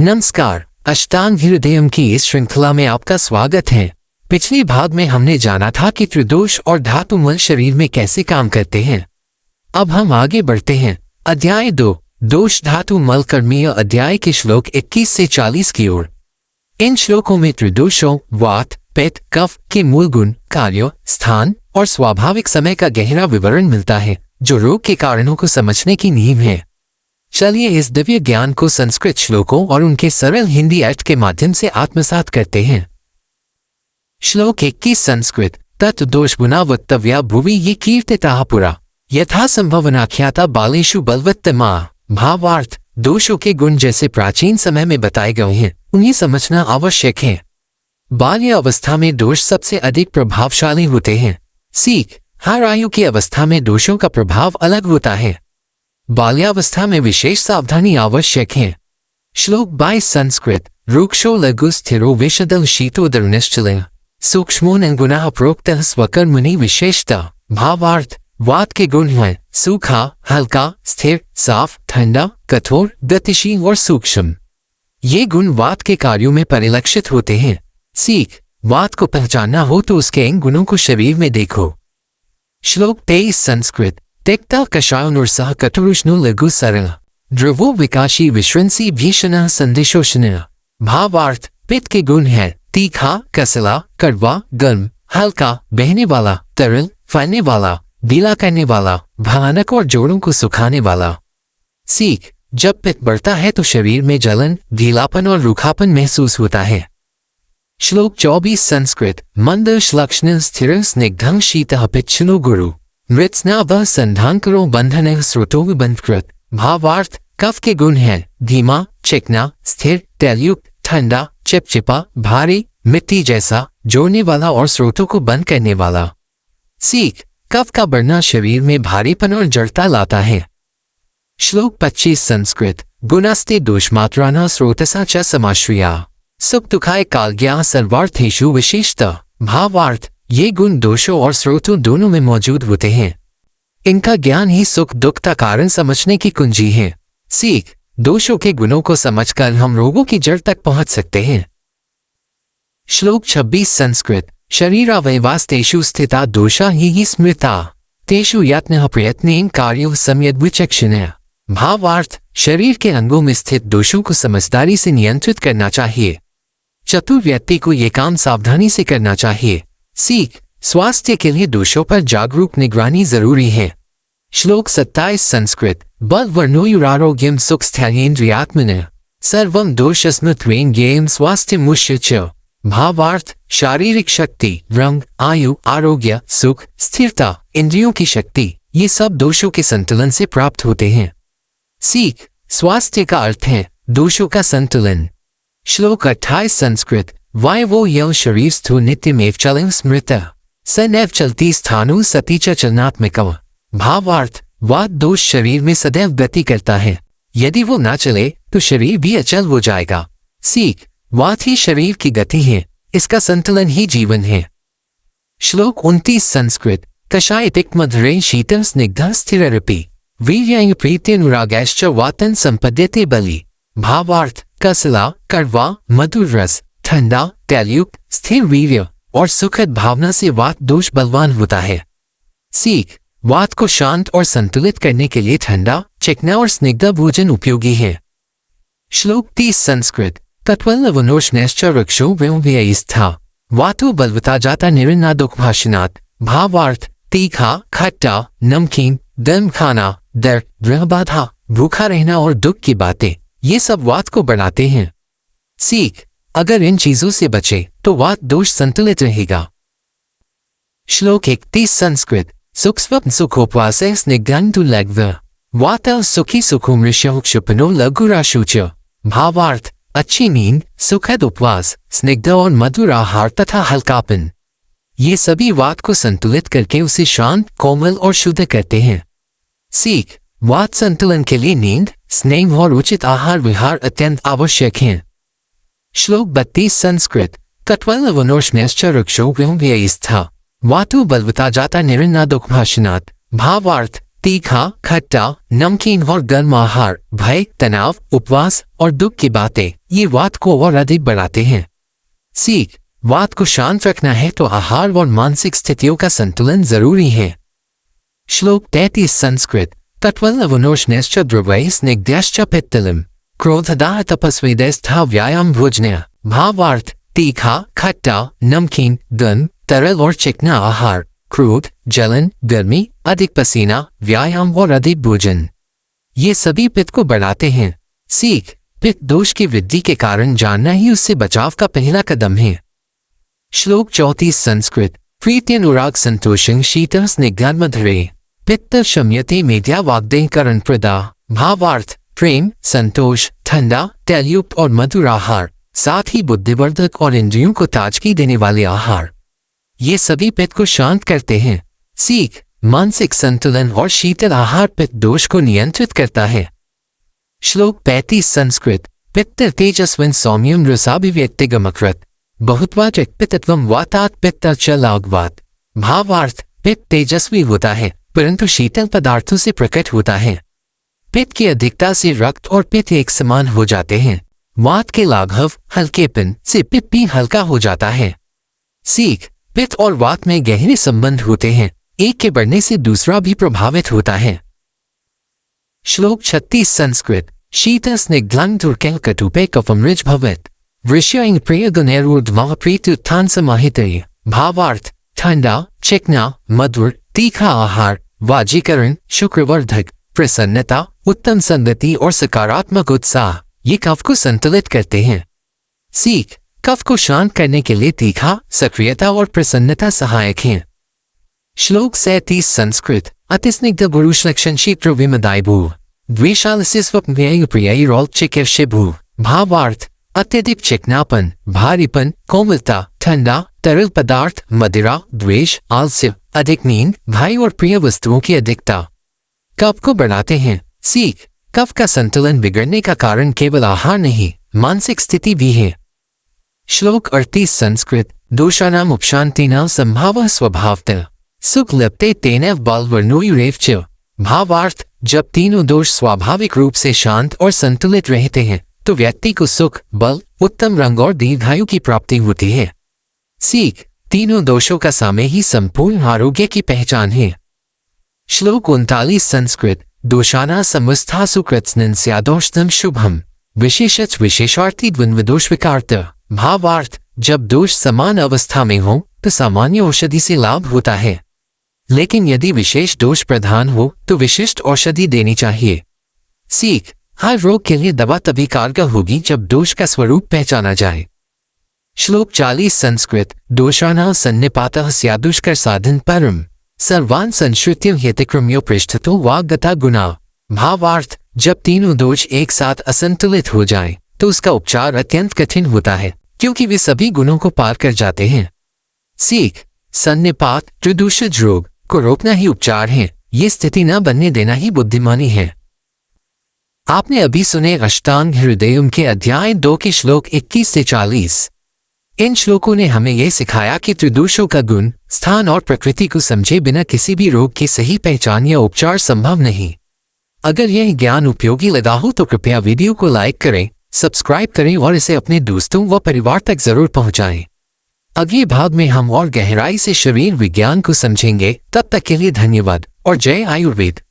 नमस्कार, अष्टांग हृदयम की इस श्रृंखला में आपका स्वागत है। पिछले भाग में हमने जाना था कि त्रिदोष और धातु मल शरीर में कैसे काम करते हैं। अब हम आगे बढ़ते हैं। अध्याय 2, दोष धातु मल कर्मीय अध्याय के श्लोक 21 से 40 की ओर। इन श्लोकों में त्रिदोषों वात, पित्त, कफ के मूल गुण, कार्यों, स्थान और स्वाभाविक समय का गहरा विवरण मिलता है, जो रोग के कारणों को समझने की नींव है। चलिए इस दिव्य ज्ञान को संस्कृत श्लोकों और उनके सरल हिंदी अर्थ के माध्यम से आत्मसात करते हैं। श्लोक 21 संस्कृत। तत् दोष गुना वक्तव्या भुवि ये कीर्तिता पुरा यथा संभवनाख्याता बालेषु बलवत्तमा। भावार्थ, दोषों के गुण जैसे प्राचीन समय में बताए गए हैं, उन्हें समझना आवश्यक है। बाल्य अवस्था में दोष सबसे अधिक प्रभावशाली होते हैं। सीख, हर आयु की अवस्था में दोषों का प्रभाव अलग होता है। बाल्यावस्था में विशेष सावधानी आवश्यक है। श्लोक 22 संस्कृत। रुक्षो लघु स्थिरो विशदल शीतोदर निश्चल सूक्ष्मो गुणः प्रोक्तः स्वकर्मणि विशेषता। भावार्थ, वात के गुण हैं सूखा, हल्का, स्थिर, साफ, ठंडा, कठोर, गतिशील और सूक्ष्म। ये गुण वात के कार्यों में परिलक्षित होते हैं। सीख, वात को पहचानना हो तो उसके इन गुणों को शरीर में देखो। श्लोक 23 संस्कृत। त्यक्ता कषायोनुर्सह कटुरुष्णु लघु सरल ध्रुवो विकाशी विश्रंसी भीषण संदेशोषण। भावार्थ, पित्त के गुण है तीखा, कसला, कड़वा, गर्म, हल्का, बहने वाला, तरल, फैलने वाला, गीला करने वाला, भयानक और जोड़ों को सुखाने वाला। सीख, जब पित्त बढ़ता है तो शरीर में जलन, गीलापन और रूखापन महसूस होता है। श्लोक 24 संस्कृत। मंद श्लक्ष्ण स्थिर स्निग्धं शीतः पिच्छुनो गुरु मृत्स्नाभ संधांकरो बंधन स्रोतो विबंधकृत। भावार्थ, कफ के गुण हैं धीमा, चिकना, स्थिर, तैलयुक्त, ठंडा, चिपचिपा, भारी, मिट्टी जैसा, जोड़ने वाला और स्रोतों को बंद करने वाला। सीख, कफ का बढ़ना शरीर में भारीपन और जड़ता लाता है। श्लोक 25 संस्कृत। गुणस्ते दोषमात्राना स्रोतसा च समाश्रया सुख दुखाय कालज्ञा सर्वार्थेषु विशेषता। भावार्थ, ये गुण दोषों और स्रोतों दोनों में मौजूद होते हैं। इनका ज्ञान ही सुख दुख का कारण समझने की कुंजी है। सीख, दोषों के गुणों को समझकर हम रोगों की जड़ तक पहुंच सकते हैं। श्लोक 26 संस्कृत। शरीरावयवास्तेषु स्थिता दोषा हि स्मृता तेषु यत्नः प्रयत्नेन कार्यो सम्यग्विचक्षण। भावार्थ, शरीर के अंगों में स्थित दोषों को समझदारी से नियंत्रित करना चाहिए। चतुर व्यक्ति को ये काम सावधानी से करना चाहिए। सीख, स्वास्थ्य के लिए दोषों पर जागरूक निगरानी जरूरी है। श्लोक 27 संस्कृत। बल वर्णोयुरारोग्यम सुख स्थैर्येन्द्रियात्मन सर्वं दोषस्मृत्वेन ज्ञेयं स्वास्थ्यमुष्य च। भावार्थ, शारीरिक शक्ति, रंग, आयु, आरोग्य, सुख, स्थिरता, इंद्रियों की शक्ति, ये सब दोषों के संतुलन से प्राप्त होते हैं। सीख, स्वास्थ्य का अर्थ है दोषों का संतुलन। श्लोक 28 संस्कृत। वायवो यं शरीरस्थो नित्यमेव चलं स्मृत स नैव चलती स्थानु सती च चलनात्मकः। भावार्थ, वात दोष शरीर में सदैव गति करता है। यदि वो ना चले तो शरीर भी अचल हो जाएगा। सीख, वात ही शरीर की गति है, इसका संतुलन ही जीवन है। श्लोक 29 संस्कृत। कषाय तिक्तमधुरे शीतल स्निग्धः स्थिररपि वीर्याय प्रीत्यनुरागैश्च वातन संपद्यते बलि। भावार्थ, कसला, कड़वा, मधुर रस, ठंडा, तैलयुक्त, स्थिर वीर्य और सुखद भावना से वात दोष बलवान होता है। सीख, वात को शांत और संतुलित करने के लिए ठंडा, चिकना और स्निग्ध भोजन उपयोगी है। श्लोक 30 संस्कृत। तत्वल्लवनोष्णैश्च वृक्षो व्ययस्था वातो बलवता जाता निरन्नादुक्भाषणात्। भावार्थ, तीखा, खट्टा, नमकीन, गर्म खाना, दर्द, गृहबाधा, भूखा रहना और दुख की बातें, ये सब वात को बढ़ाते हैं। सीख, अगर इन चीजों से बचे तो वात दोष संतुलित रहेगा। श्लोक 31 संस्कृत। सुख स्वप्न सुखोपवास स्निग्धन्तु लघ्व वातः सुखी सुखोमृष्यो क्षुपनो लघुराशुच। भावार्थ, अच्छी नींद, सुखद उपवास, स्निग्ध और मधुर आहार तथा हल्कापन, ये सभी वात को संतुलित करके उसे शांत, कोमल और शुद्ध करते हैं। सीख, वात संतुलन के लिए नींद, स्नेह और उचित आहार विहार अत्यंत आवश्यक हैं। श्लोक 32 संस्कृत। तत्वल्लवनोष्णैश्च वृक्षो व्ययस्था वातो बलवता जाता निरन्नादुक्भाषणात्। भावार्थ, तीखा, खट्टा, नमकीन और गर्म आहार, भय, तनाव, उपवास और दुख की बातें ये वात को और अधिक बढ़ाते हैं। सीख, वात को शांत रखना है तो आहार और मानसिक स्थितियों का संतुलन जरूरी है। श्लोक 33 संस्कृत। तत्वलवनोष्णश्च द्रवैः स्निग्धश्च पित्तलम् क्रोधदाह तपस्वेदस्थाः व्यायाम भोजनया। भावार्थ, तीखा, खट्टा, नमकीन, गर्म, तरल और चिकना आहार, क्रोध, जलन, गर्मी, अधिक पसीना, व्यायाम और अधिक भोजन ये सभी पित्त को बढ़ाते हैं। सीख, पित्त दोष की वृद्धि के कारण जानना ही उससे बचाव का पहला कदम है। श्लोक 34 संस्कृत। प्रीत्यनुराग संतोषं शीतल स्निग्धान्मधुरे पित्त शम्यते मेध्या वाग्देह करण प्रदा। भावार्थ, प्रेम, संतोष, ठंडा, तैलयुक्त और मधुर आहार, साथ ही बुद्धिवर्धक और इंद्रियों को ताजगी देने वाले आहार ये सभी पित्त को शांत करते हैं। सीख, मानसिक संतुलन और शीतल आहार पित्त दोष को नियंत्रित करता है। श्लोक 35 संस्कृत। पित्त तेजस्विन सौम्यम रसाभिव्यक्तिगमकृत बहुत्वाचक पित्तत्वम वातात पित्तश्च लाघवात्। भावार्थ, पित्त तेजस्वी होता है परंतु शीतल पदार्थों से प्रकट होता है। पित्त की अधिकता से रक्त और पित्त एक समान हो जाते हैं। वात के लाघव, हल्केपन से पित्त भी हल्का हो जाता है। सीख, पित्त और वात में गहरे संबंध होते हैं, एक के बढ़ने से दूसरा भी प्रभावित होता है। श्लोक 36 संस्कृत। शीतल स्निग्धं दुर्कैः कटुपे कफमृज भवेत् वृष्यं प्रियगुणैर्ऊर्ध्वः प्रीत्युत्थान समाहितये। भावार्थ, ठंडा, चिकना, मधुर, तीखा आहार, वाजीकरण, शुक्रवर्धक, प्रसन्नता, उत्तम संगति और सकारात्मक उत्साह ये कफ को संतुलित करते हैं। सीख, कफ को शांत करने के लिए तीखा, सक्रियता और प्रसन्नता सहायक हैं। श्लोक 37 संस्कृत। अतिस्निग्ध बुरुषलक्षण शीघ्र विमदाय भू द्वेषालस्य स्वप्नव्यय प्रियैरोल्चिकीर्षे भू। भावार्थ, अत्यधिक चिकनापन, भारीपन, कोमलता, ठंडा, तरल पदार्थ, मदिरा, द्वेष, आलस्य, अधिक नींद, भय और प्रिय वस्तुओं की अधिकता कफ को बढ़ाते हैं। सीख, कफ का संतुलन बिगड़ने का कारण केवल आहार नहीं, मानसिक स्थिति भी है। श्लोक 38 संस्कृत। दोषानाम उपशांतिनां संभावः स्वभावतः सुख लभते तेनैव बलवर्णोयुरेव च। भावार्थ, जब तीनों दोष स्वाभाविक रूप से शांत और संतुलित रहते हैं तो व्यक्ति को सुख, बल, उत्तम रंग और दीर्घायु की प्राप्ति होती है। सीख, तीनों दोषों का साम्य ही संपूर्ण आरोग्य की पहचान है। श्लोक 39 संस्कृत। दोषाना समस्था सुकृत्स्नन् स्यादोषधं शुभम विशेषच विशेषार्थी द्वंद्वदोष विकार्त। भावार्थ, जब दोष समान अवस्था में हो तो सामान्य औषधि से लाभ होता है, लेकिन यदि विशेष दोष प्रधान हो तो विशिष्ट औषधि देनी चाहिए। सीख, हर रोग के लिए दवा तभी कारगर होगी जब दोष का स्वरूप पहचाना जाए। श्लोक 40 संस्कृत। दोषानां सन्निपातः स्यादुष्कर साधन परम सर्वान् संश्रित्य ह्यतिक्रम्यो पृष्ठतो वाग्गता गुणा। भावार्थ, जब तीनों दोष एक साथ असंतुलित हो जाएं, तो उसका उपचार अत्यंत कठिन होता है क्योंकि वे सभी गुणों को पार कर जाते हैं। सीख, सन्निपात, त्रिदोषज रोग को रोकना ही उपचार है, ये स्थिति न बनने देना ही बुद्धिमानी है। आपने अभी सुने अष्टांग हृदयम के अध्याय 2 के श्लोक 21 से 40। इन श्लोकों ने हमें यह सिखाया कि त्रिदोषों का गुण, स्थान और प्रकृति को समझे बिना किसी भी रोग की सही पहचान या उपचार संभव नहीं। अगर यह ज्ञान उपयोगी लगा हो तो कृपया वीडियो को लाइक करें, सब्सक्राइब करें और इसे अपने दोस्तों व परिवार तक जरूर पहुंचाएं। अगले भाग में हम और गहराई से शरीर विज्ञान को समझेंगे। तब तक के लिए धन्यवाद और जय आयुर्वेद।